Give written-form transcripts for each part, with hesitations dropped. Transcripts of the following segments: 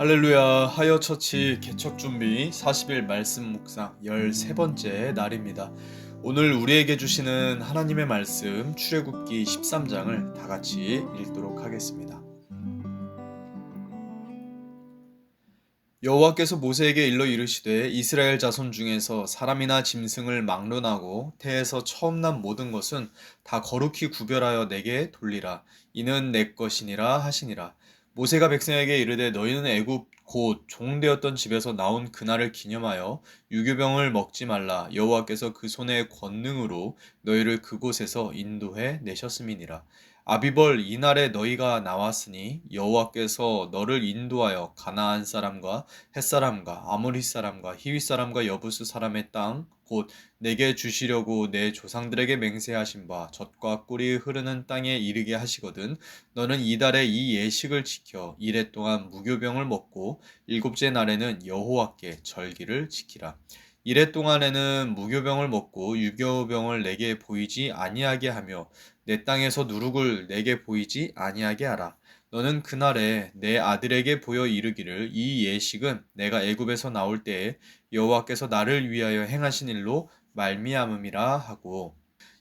할렐루야. 하여 처치 개척 준비 40일 말씀 묵상 13번째 날입니다. 오늘 우리에게 주시는 하나님의 말씀 출애굽기 13장을 다 같이 읽도록 하겠습니다. 여호와께서 모세에게 일러 이르시되 이스라엘 자손 중에서 사람이나 짐승을 막론하고 태에서 처음 난 모든 것은 다 거룩히 구별하여 내게 돌리라. 이는 내 것이니라 하시니라. 모세가 백성에게 이르되 너희는 애굽 곧 종되었던 집에서 나온 그날을 기념하여 유교병을 먹지 말라. 여호와께서 그 손의 권능으로 너희를 그곳에서 인도해 내셨음이니라. 아비벌 이날에 너희가 나왔으니 여호와께서 너를 인도하여 가나안 사람과 헷 사람과 아모리 사람과 히위 사람과 여부스 사람의 땅 곧 내게 주시려고 내 조상들에게 맹세하신 바 젖과 꿀이 흐르는 땅에 이르게 하시거든. 너는 이달에 이 예식을 지켜 이래 동안 무교병을 먹고 일곱째 날에는 여호와께 절기를 지키라. 이래 동안에는 무교병을 먹고 유교병을 내게 보이지 아니하게 하며 내 땅에서 누룩을 내게 보이지 아니하게 하라. 너는 그날에 내 아들에게 보여 이르기를 이 예식은 내가 애굽에서 나올 때에 여호와께서 나를 위하여 행하신 일로 말미암음이라 하고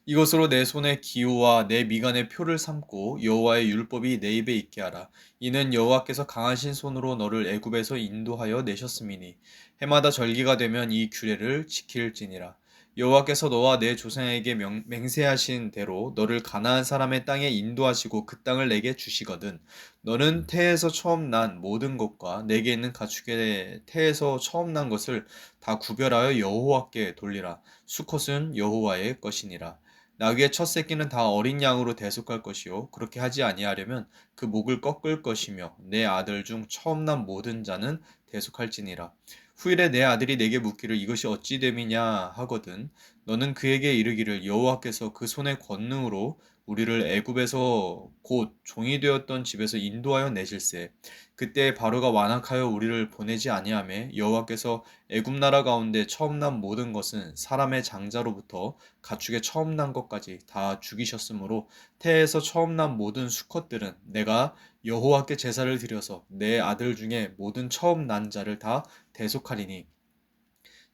이것으로 내 손의 기호와 내 미간의 표를 삼고 여호와의 율법이 내 입에 있게 하라. 이는 여호와께서 강하신 손으로 너를 애굽에서 인도하여 내셨음이니 해마다 절기가 되면 이 규례를 지킬지니라. 여호와께서 너와 내 조상에게 맹세하신 대로 너를 가나안 사람의 땅에 인도하시고 그 땅을 내게 주시거든. 너는 태에서 처음 난 모든 것과 내게 있는 가축의 태에서 처음 난 것을 다 구별하여 여호와께 돌리라. 수컷은 여호와의 것이니라. 나귀의 첫 새끼는 다 어린 양으로 대속할 것이요 그렇게 하지 아니하려면 그 목을 꺾을 것이며 내 아들 중 처음 난 모든 자는 대속할지니라. 후일에 내 아들이 내게 묻기를 이것이 어찌 됨이냐 하거든 너는 그에게 이르기를 여호와께서 그 손의 권능으로 우리를 애굽에서 곧 종이 되었던 집에서 인도하여 내실세. 그때 바로가 완악하여 우리를 보내지 아니하매 여호와께서 애굽 나라 가운데 처음 난 모든 것은 사람의 장자로부터 가축의 처음 난 것까지 다 죽이셨으므로 태에서 처음 난 모든 수컷들은 내가 여호와께 제사를 드려서 내 아들 중에 모든 처음 난 자를 다 대속하리니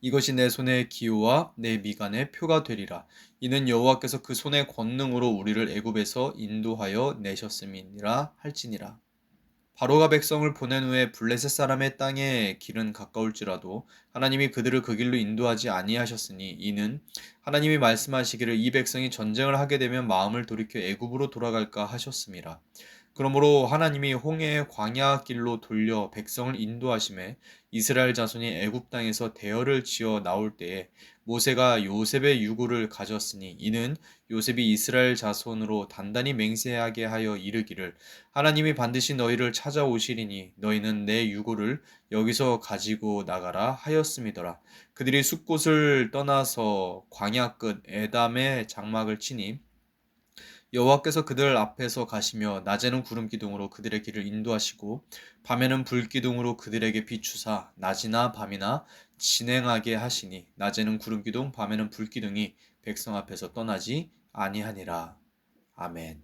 이것이 내 손의 기호와 내 미간의 표가 되리라. 이는 여호와께서 그 손의 권능으로 우리를 애굽에서 인도하여 내셨음이니라 할지니라. 바로가 백성을 보낸 후에 블레셋 사람의 땅에 길은 가까울지라도 하나님이 그들을 그 길로 인도하지 아니하셨으니 이는 하나님이 말씀하시기를 이 백성이 전쟁을 하게 되면 마음을 돌이켜 애굽으로 돌아갈까 하셨음이라. 그러므로 하나님이 홍해의 광야 길로 돌려 백성을 인도하심에 이스라엘 자손이 애굽 땅에서 대열을 지어 나올 때에 모세가 요셉의 유고를 가졌으니 이는 요셉이 이스라엘 자손으로 단단히 맹세하게 하여 이르기를 하나님이 반드시 너희를 찾아오시리니 너희는 내 유고를 여기서 가지고 나가라 하였음이더라. 그들이 숲곳을 떠나서 광야 끝 에담의 장막을 치니 여호와께서 그들 앞에서 가시며 낮에는 구름 기둥으로 그들의 길을 인도하시고 밤에는 불 기둥으로 그들에게 비추사 낮이나 밤이나 진행하게 하시니 낮에는 구름 기둥 밤에는 불 기둥이 백성 앞에서 떠나지 아니하니라. 아멘.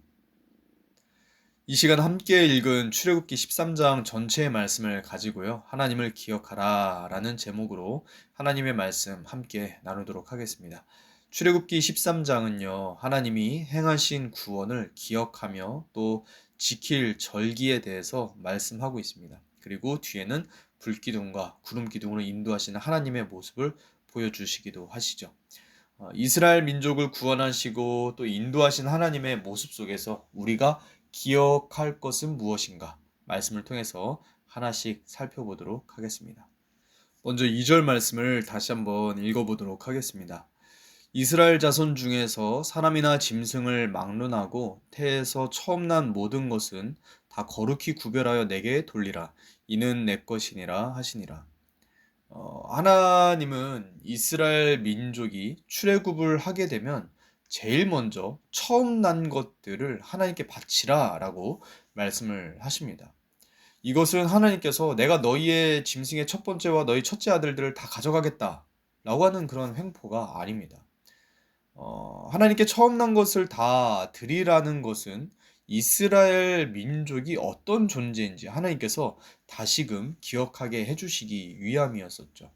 이 시간 함께 읽은 출애굽기 13장 전체의 말씀을 가지고요. 하나님을 기억하라 라는 제목으로 하나님의 말씀 함께 나누도록 하겠습니다. 출애굽기 13장은요. 하나님이 행하신 구원을 기억하며 또 지킬 절기에 대해서 말씀하고 있습니다. 그리고 뒤에는 불기둥과 구름기둥으로 인도하시는 하나님의 모습을 보여주시기도 하시죠. 이스라엘 민족을 구원하시고 또 인도하신 하나님의 모습 속에서 우리가 기억할 것은 무엇인가? 말씀을 통해서 하나씩 살펴보도록 하겠습니다. 먼저 2절 말씀을 다시 한번 읽어보도록 하겠습니다. 이스라엘 자손 중에서 사람이나 짐승을 막론하고 태에서 처음 난 모든 것은 다 거룩히 구별하여 내게 돌리라. 이는 내 것이니라 하시니라. 하나님은 이스라엘 민족이 출애굽을 하게 되면 제일 먼저 처음 난 것들을 하나님께 바치라 라고 말씀을 하십니다. 이것은 하나님께서 내가 너희의 짐승의 첫 번째와 너희 첫째 아들들을 다 가져가겠다 라고 하는 그런 횡포가 아닙니다. 하나님께 처음 난 것을 다 드리라는 것은 이스라엘 민족이 어떤 존재인지 하나님께서 다시금 기억하게 해주시기 위함이었었죠.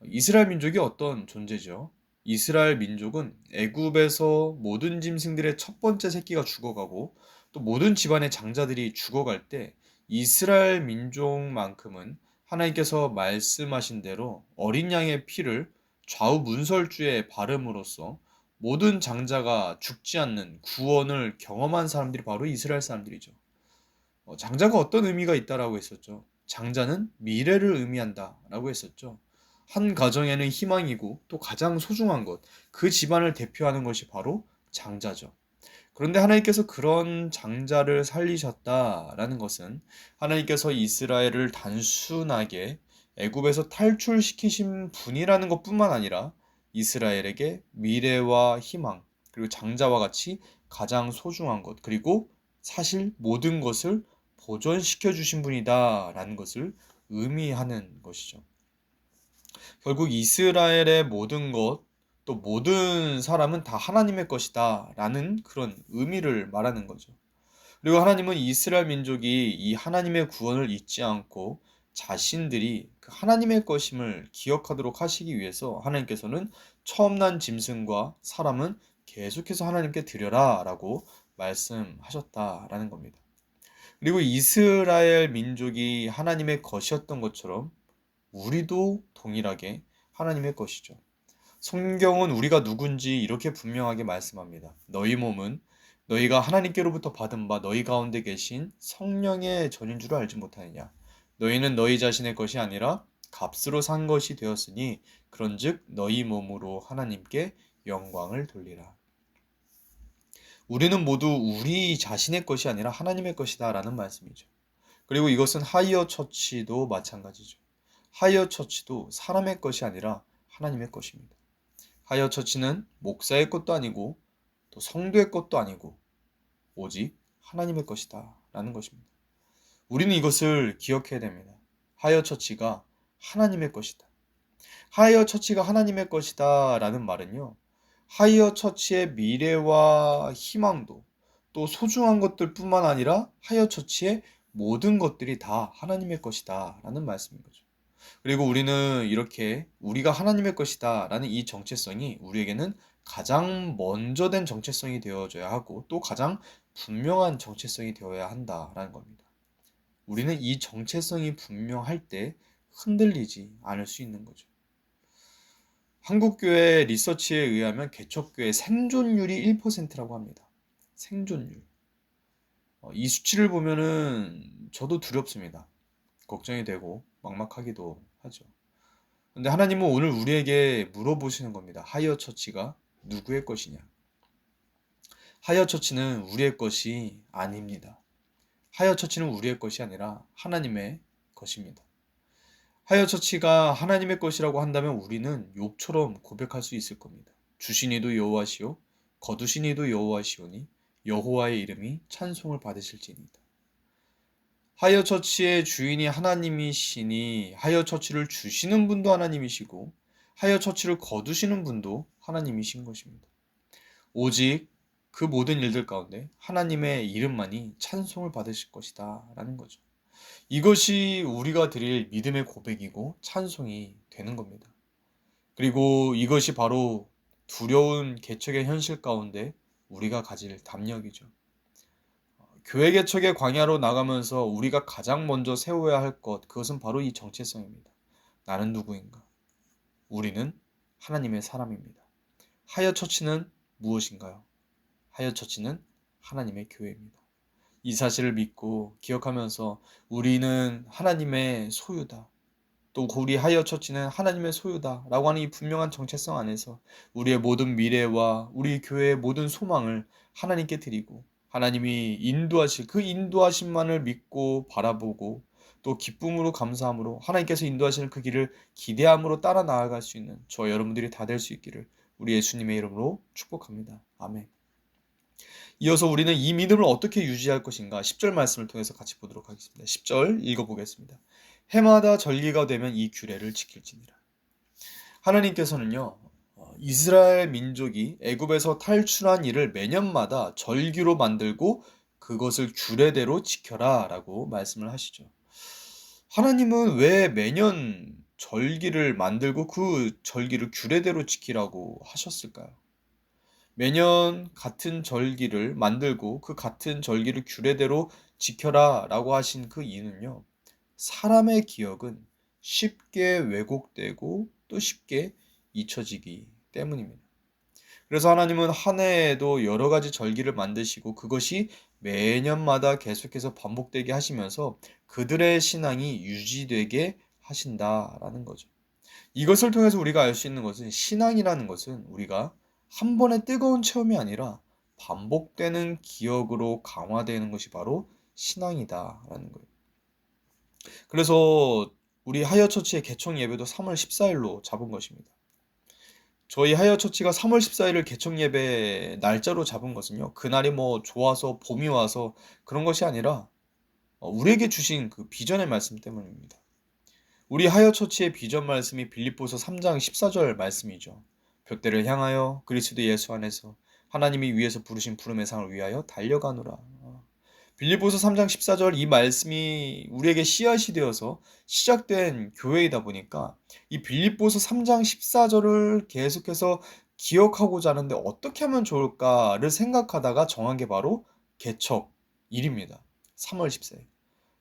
이스라엘 민족이 어떤 존재죠? 이스라엘 민족은 애굽에서 모든 짐승들의 첫 번째 새끼가 죽어가고 또 모든 집안의 장자들이 죽어갈 때 이스라엘 민족만큼은 하나님께서 말씀하신 대로 어린 양의 피를 좌우 문설주에 바름으로써 모든 장자가 죽지 않는 구원을 경험한 사람들이 바로 이스라엘 사람들이죠. 장자가 어떤 의미가 있다라고 했었죠. 장자는 미래를 의미한다라고 했었죠. 한 가정에는 희망이고 또 가장 소중한 것, 그 집안을 대표하는 것이 바로 장자죠. 그런데 하나님께서 그런 장자를 살리셨다라는 것은 하나님께서 이스라엘을 단순하게 애굽에서 탈출시키신 분이라는 것뿐만 아니라 이스라엘에게 미래와 희망, 그리고 장자와 같이 가장 소중한 것, 그리고 사실 모든 것을 보존시켜 주신 분이다라는 것을 의미하는 것이죠. 결국 이스라엘의 모든 것, 또 모든 사람은 다 하나님의 것이다 라는 그런 의미를 말하는 거죠. 그리고 하나님은 이스라엘 민족이 이 하나님의 구원을 잊지 않고 자신들이 그 하나님의 것임을 기억하도록 하시기 위해서 하나님께서는 처음 난 짐승과 사람은 계속해서 하나님께 드려라 라고 말씀하셨다라는 겁니다. 그리고 이스라엘 민족이 하나님의 것이었던 것처럼 우리도 동일하게 하나님의 것이죠. 성경은 우리가 누군지 이렇게 분명하게 말씀합니다. 너희 몸은 너희가 하나님께로부터 받은 바 너희 가운데 계신 성령의 전인 줄 알지 못하느냐. 너희는 너희 자신의 것이 아니라 값으로 산 것이 되었으니 그런즉 너희 몸으로 하나님께 영광을 돌리라. 우리는 모두 우리 자신의 것이 아니라 하나님의 것이다 라는 말씀이죠. 그리고 이것은 하이어 처치도 마찬가지죠. 하이어 처치도 사람의 것이 아니라 하나님의 것입니다. 하이어 처치는 목사의 것도 아니고 또 성도의 것도 아니고 오직 하나님의 것이다 라는 것입니다. 우리는 이것을 기억해야 됩니다. 하이어 처치가 하나님의 것이다. 하이어 처치가 하나님의 것이다 라는 말은요. 하이어 처치의 미래와 희망도 또 소중한 것들 뿐만 아니라 하이어 처치의 모든 것들이 다 하나님의 것이다 라는 말씀인 거죠. 그리고 우리는 이렇게 우리가 하나님의 것이다 라는 이 정체성이 우리에게는 가장 먼저 된 정체성이 되어져야 하고 또 가장 분명한 정체성이 되어야 한다라는 겁니다. 우리는 이 정체성이 분명할 때 흔들리지 않을 수 있는 거죠. 한국교회 리서치에 의하면 개척교회 생존율이 1%라고 합니다. 생존율. 이 수치를 보면은 저도 두렵습니다. 걱정이 되고 막막하기도 하죠. 근데 하나님은 오늘 우리에게 물어보시는 겁니다. 하이어 처치가 누구의 것이냐? 하이어 처치는 우리의 것이 아닙니다. 하이어 처치는 우리의 것이 아니라 하나님의 것입니다. 하이어 처치가 하나님의 것이라고 한다면 우리는 욥처럼 고백할 수 있을 겁니다. 주신 이도 여호와시요 거두신 이도 여호와시오니 여호와의 이름이 찬송을 받으실지니이다. 하이어 처치의 주인이 하나님이시니 하이어 처치를 주시는 분도 하나님이시고 하이어 처치를 거두시는 분도 하나님이신 것입니다. 오직 그 모든 일들 가운데 하나님의 이름만이 찬송을 받으실 것이다 라는 거죠. 이것이 우리가 드릴 믿음의 고백이고 찬송이 되는 겁니다. 그리고 이것이 바로 두려운 개척의 현실 가운데 우리가 가질 담력이죠. 교회 개척의 광야로 나가면서 우리가 가장 먼저 세워야 할 것, 그것은 바로 이 정체성입니다. 나는 누구인가? 우리는 하나님의 사람입니다. 하이어 처치는 무엇인가요? 하이어 처치는 하나님의 교회입니다. 이 사실을 믿고 기억하면서 우리는 하나님의 소유다. 또 우리 하이어 처치는 하나님의 소유다 라고 하는 이 분명한 정체성 안에서 우리의 모든 미래와 우리 교회의 모든 소망을 하나님께 드리고 하나님이 인도하실 그 인도하심만을 믿고 바라보고 또 기쁨으로 감사함으로 하나님께서 인도하시는 그 길을 기대함으로 따라 나아갈 수 있는 저와 여러분들이 다 될 수 있기를 우리 예수님의 이름으로 축복합니다. 아멘. 이어서 우리는 이 믿음을 어떻게 유지할 것인가 10절 말씀을 통해서 같이 보도록 하겠습니다. 10절 읽어보겠습니다. 해마다 절기가 되면 이 규례를 지킬지니라. 하나님께서는요, 이스라엘 민족이 애굽에서 탈출한 일을 매년마다 절기로 만들고 그것을 규례대로 지켜라 라고 말씀을 하시죠. 하나님은 왜 매년 절기를 만들고 그 절기를 규례대로 지키라고 하셨을까요? 매년 같은 절기를 만들고 그 같은 절기를 규례대로 지켜라 라고 하신 그 이유는요. 사람의 기억은 쉽게 왜곡되고 또 쉽게 잊혀지기 때문입니다. 그래서 하나님은 한 해에도 여러 가지 절기를 만드시고 그것이 매년마다 계속해서 반복되게 하시면서 그들의 신앙이 유지되게 하신다라는 거죠. 이것을 통해서 우리가 알 수 있는 것은 신앙이라는 것은 우리가 한 번의 뜨거운 체험이 아니라 반복되는 기억으로 강화되는 것이 바로 신앙이다라는 거예요. 그래서 우리 하이어처치의 개청 예배도 3월 14일로 잡은 것입니다. 저희 하이어처치가 3월 14일을 개청 예배 날짜로 잡은 것은요. 그날이 뭐 좋아서 봄이 와서 그런 것이 아니라 우리에게 주신 그 비전의 말씀 때문입니다. 우리 하이어처치의 비전 말씀이 빌립보서 3장 14절 말씀이죠. 둯대를 향하여 그리스도 예수 안에서 하나님이 위에서 부르신 부름의 상을 위하여 달려가노라. 빌립보서 3장 14절 이 말씀이 우리에게 씨앗이 되어서 시작된 교회이다 보니까 이 빌립보서 3장 14절을 계속해서 기억하고자 하는데 어떻게 하면 좋을까를 생각하다가 정한 게 바로 개척일입니다. 3월 14일.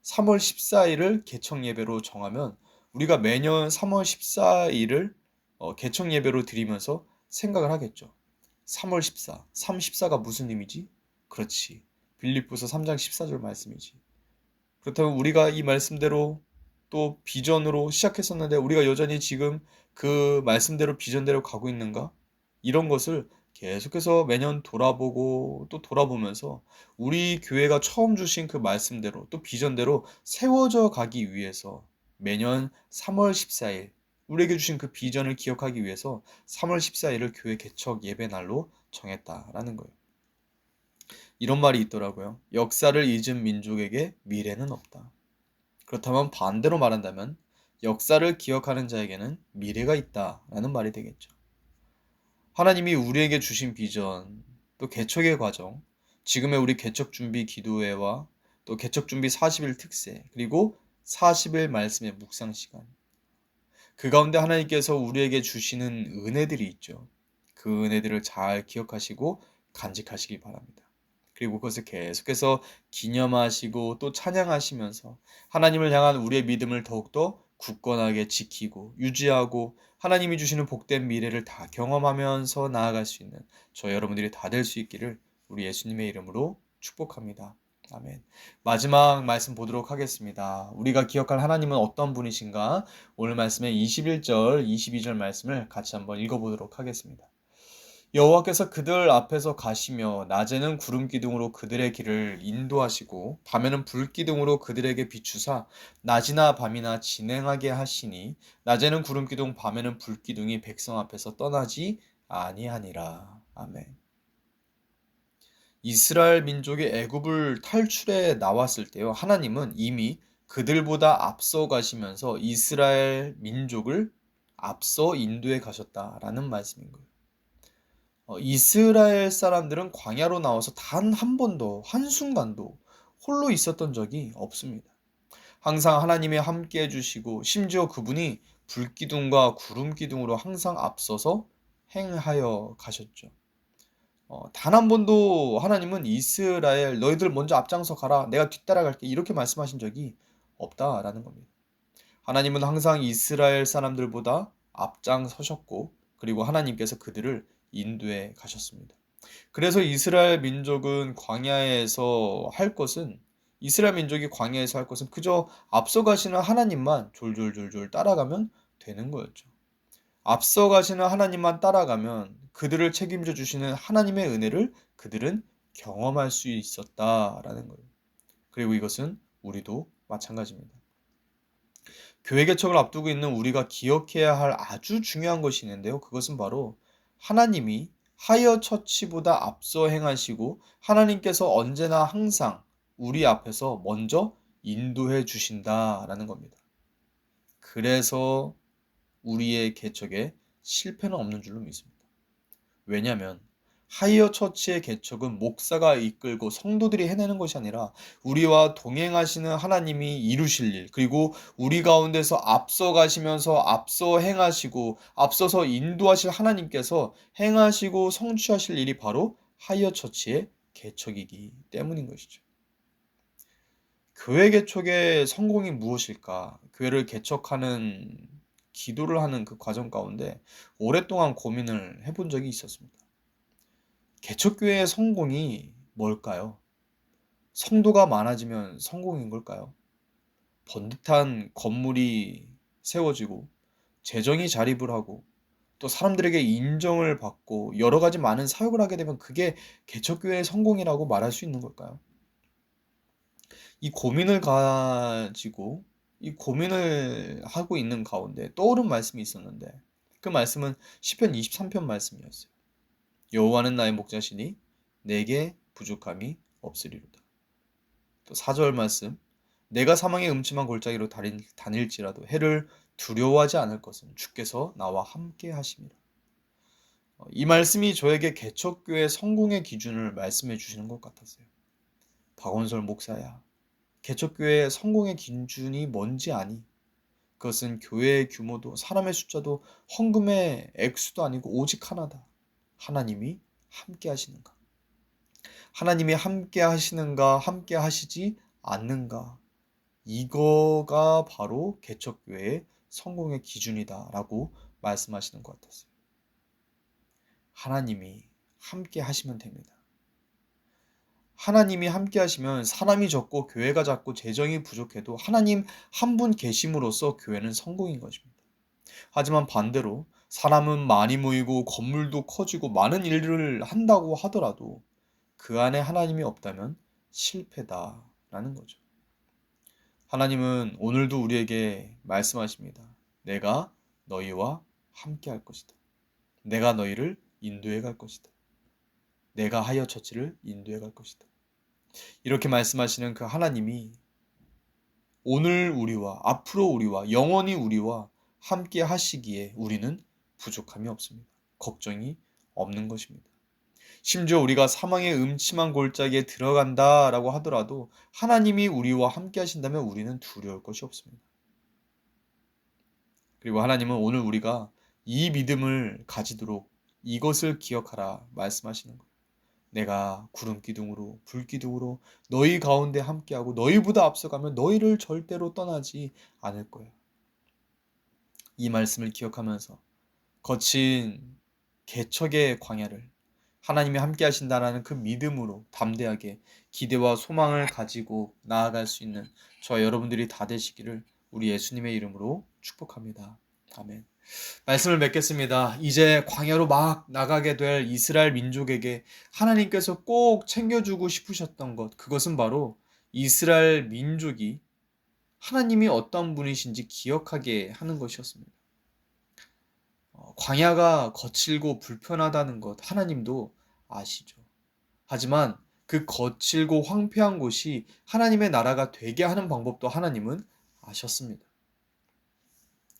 3월 14일을 개척 예배로 정하면 우리가 매년 3월 14일을 개척 예배로 드리면서 생각을 하겠죠. 3월 14. 3 14가 무슨 의미지? 그렇지. 빌립보서 3장 14절 말씀이지. 그렇다면 우리가 이 말씀대로 또 비전으로 시작했었는데 우리가 여전히 지금 그 말씀대로 비전대로 가고 있는가? 이런 것을 계속해서 매년 돌아보고 또 돌아보면서 우리 교회가 처음 주신 그 말씀대로 또 비전대로 세워져 가기 위해서 매년 3월 14일 우리에게 주신 그 비전을 기억하기 위해서 3월 14일을 교회 개척 예배 날로 정했다라는 거예요. 이런 말이 있더라고요. 역사를 잊은 민족에게 미래는 없다. 그렇다면 반대로 말한다면 역사를 기억하는 자에게는 미래가 있다라는 말이 되겠죠. 하나님이 우리에게 주신 비전, 또 개척의 과정, 지금의 우리 개척 준비 기도회와 또 개척 준비 40일 특세, 그리고 40일 말씀의 묵상 시간. 그 가운데 하나님께서 우리에게 주시는 은혜들이 있죠. 그 은혜들을 잘 기억하시고 간직하시기 바랍니다. 그리고 그것을 계속해서 기념하시고 또 찬양하시면서 하나님을 향한 우리의 믿음을 더욱더 굳건하게 지키고 유지하고 하나님이 주시는 복된 미래를 다 경험하면서 나아갈 수 있는 저 여러분들이 다 될 수 있기를 우리 예수님의 이름으로 축복합니다. 아멘. 마지막 말씀 보도록 하겠습니다. 우리가 기억할 하나님은 어떤 분이신가? 오늘 말씀의 21절, 22절 말씀을 같이 한번 읽어보도록 하겠습니다. 여호와께서 그들 앞에서 가시며 낮에는 구름 기둥으로 그들의 길을 인도하시고 밤에는 불 기둥으로 그들에게 비추사 낮이나 밤이나 진행하게 하시니 낮에는 구름 기둥 밤에는 불 기둥이 백성 앞에서 떠나지 아니하니라. 아멘. 이스라엘 민족이 애굽을 탈출해 나왔을 때요. 하나님은 이미 그들보다 앞서 가시면서 이스라엘 민족을 앞서 인도해 가셨다라는 말씀인 거예요. 이스라엘 사람들은 광야로 나와서 단 한 번도 한순간도 홀로 있었던 적이 없습니다. 항상 하나님이 함께 해주시고 심지어 그분이 불기둥과 구름기둥으로 항상 앞서서 행하여 가셨죠. 단 한 번도 하나님은 이스라엘 너희들 먼저 앞장서 가라 내가 뒤따라갈게 이렇게 말씀하신 적이 없다라는 겁니다. 하나님은 항상 이스라엘 사람들보다 앞장서셨고 그리고 하나님께서 그들을 인도해 가셨습니다. 그래서 이스라엘 민족은 광야에서 할 것은 이스라엘 민족이 광야에서 할 것은 그저 앞서 가시는 하나님만 졸졸졸졸 따라가면 되는 거였죠. 앞서 가시는 하나님만 따라가면 그들을 책임져 주시는 하나님의 은혜를 그들은 경험할 수 있었다라는 거예요. 그리고 이것은 우리도 마찬가지입니다. 교회 개척을 앞두고 있는 우리가 기억해야 할 아주 중요한 것이 있는데요. 그것은 바로 하나님이 하이어 처치보다 앞서 행하시고 하나님께서 언제나 항상 우리 앞에서 먼저 인도해 주신다라는 겁니다. 그래서 우리의 개척에 실패는 없는 줄로 믿습니다. 왜냐하면 하이어 처치의 개척은 목사가 이끌고 성도들이 해내는 것이 아니라 우리와 동행하시는 하나님이 이루실 일, 그리고 우리 가운데서 앞서 가시면서 앞서 행하시고 앞서서 인도하실 하나님께서 행하시고 성취하실 일이 바로 하이어 처치의 개척이기 때문인 것이죠. 교회 개척의 성공이 무엇일까? 교회를 개척하는 기도를 하는 그 과정 가운데 오랫동안 고민을 해본 적이 있었습니다. 개척교회의 성공이 뭘까요? 성도가 많아지면 성공인 걸까요? 번듯한 건물이 세워지고 재정이 자립을 하고 또 사람들에게 인정을 받고 여러 가지 많은 사역을 하게 되면 그게 개척교회의 성공이라고 말할 수 있는 걸까요? 이 고민을 가지고 이 고민을 하고 있는 가운데 떠오른 말씀이 있었는데 그 말씀은 시편 23편 말씀이었어요. 여호와는 나의 목자시니 내게 부족함이 없으리로다. 또 4절 말씀, 내가 사망의 음침한 골짜기로 다닐지라도 해를 두려워하지 않을 것은 주께서 나와 함께 하심이라. 이 말씀이 저에게 개척교회 성공의 기준을 말씀해 주시는 것 같았어요. 박원설 목사야, 개척교회의 성공의 기준이 뭔지 아니? 그것은 교회의 규모도 사람의 숫자도 헌금의 액수도 아니고 오직 하나다. 하나님이 함께 하시는가? 하나님이 함께 하시는가, 함께 하시지 않는가? 이거가 바로 개척교회의 성공의 기준이다라고 말씀하시는 것 같았어요. 하나님이 함께 하시면 됩니다. 하나님이 함께 하시면 사람이 적고 교회가 작고 재정이 부족해도 하나님 한 분 계심으로써 교회는 성공인 것입니다. 하지만 반대로 사람은 많이 모이고 건물도 커지고 많은 일들을 한다고 하더라도 그 안에 하나님이 없다면 실패다라는 거죠. 하나님은 오늘도 우리에게 말씀하십니다. 내가 너희와 함께 할 것이다. 내가 너희를 인도해 갈 것이다. 내가 하여 처치를 인도해 갈 것이다. 이렇게 말씀하시는 그 하나님이 오늘 우리와 앞으로 우리와 영원히 우리와 함께 하시기에 우리는 부족함이 없습니다. 걱정이 없는 것입니다. 심지어 우리가 사망의 음침한 골짜기에 들어간다라고 하더라도 하나님이 우리와 함께 하신다면 우리는 두려울 것이 없습니다. 그리고 하나님은 오늘 우리가 이 믿음을 가지도록 이것을 기억하라 말씀하시는 거예요. 내가 구름 기둥으로 불 기둥으로 너희 가운데 함께하고 너희보다 앞서가면 너희를 절대로 떠나지 않을 거야. 이 말씀을 기억하면서 거친 개척의 광야를 하나님이 함께 하신다라는 그 믿음으로 담대하게 기대와 소망을 가지고 나아갈 수 있는 저와 여러분들이 다 되시기를 우리 예수님의 이름으로 축복합니다. 아멘. 말씀을 맺겠습니다. 이제 광야로 막 나가게 될 이스라엘 민족에게 하나님께서 꼭 챙겨주고 싶으셨던 것, 그것은 바로 이스라엘 민족이 하나님이 어떤 분이신지 기억하게 하는 것이었습니다. 광야가 거칠고 불편하다는 것 하나님도 아시죠. 하지만 그 거칠고 황폐한 곳이 하나님의 나라가 되게 하는 방법도 하나님은 아셨습니다.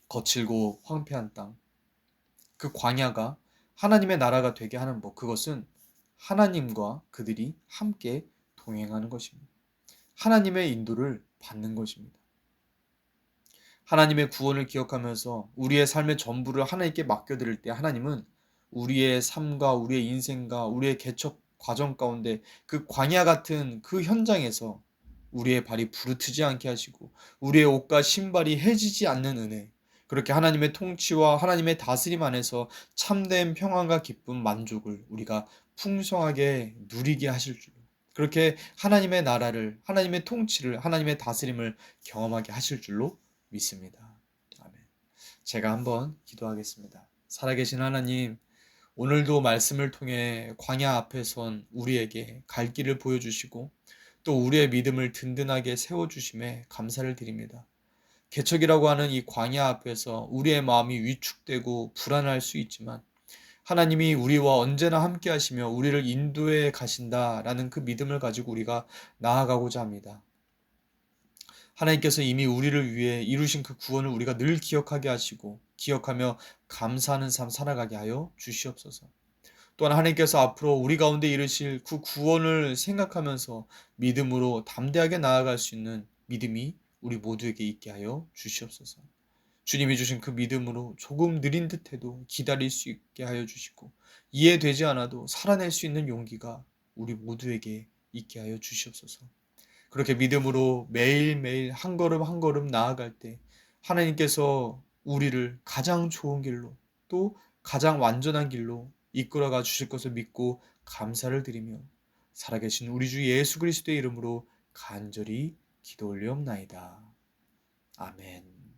거칠고 황폐한 땅, 그 광야가 하나님의 나라가 되게 하는 법, 그것은 하나님과 그들이 함께 동행하는 것입니다. 하나님의 인도를 받는 것입니다. 하나님의 구원을 기억하면서 우리의 삶의 전부를 하나님께 맡겨드릴 때 하나님은 우리의 삶과 우리의 인생과 우리의 개척 과정 가운데 그 광야 같은 그 현장에서 우리의 발이 부르트지 않게 하시고 우리의 옷과 신발이 해지지 않는 은혜, 그렇게 하나님의 통치와 하나님의 다스림 안에서 참된 평안과 기쁨, 만족을 우리가 풍성하게 누리게 하실 줄로, 그렇게 하나님의 나라를, 하나님의 통치를, 하나님의 다스림을 경험하게 하실 줄로 믿습니다. 아멘. 제가 한번 기도하겠습니다. 살아계신 하나님, 오늘도 말씀을 통해 광야 앞에 선 우리에게 갈 길을 보여주시고 또 우리의 믿음을 든든하게 세워주심에 감사를 드립니다. 개척이라고 하는 이 광야 앞에서 우리의 마음이 위축되고 불안할 수 있지만 하나님이 우리와 언제나 함께 하시며 우리를 인도해 가신다라는 그 믿음을 가지고 우리가 나아가고자 합니다. 하나님께서 이미 우리를 위해 이루신 그 구원을 우리가 늘 기억하게 하시고 기억하며 감사하는 삶 살아가게 하여 주시옵소서. 또한 하나님께서 앞으로 우리 가운데 이루실 그 구원을 생각하면서 믿음으로 담대하게 나아갈 수 있는 믿음이 우리 모두에게 있게 하여 주시옵소서. 주님이 주신 그 믿음으로 조금 느린 듯해도 기다릴 수 있게 하여 주시고, 이해되지 않아도 살아낼 수 있는 용기가 우리 모두에게 있게 하여 주시옵소서. 그렇게 믿음으로 매일매일 한 걸음 한 걸음 나아갈 때 하나님께서 우리를 가장 좋은 길로, 또 가장 완전한 길로 이끌어가 주실 것을 믿고 감사를 드리며, 살아계신 우리 주 예수 그리스도의 이름으로 간절히 기도 올리옵나이다. 아멘.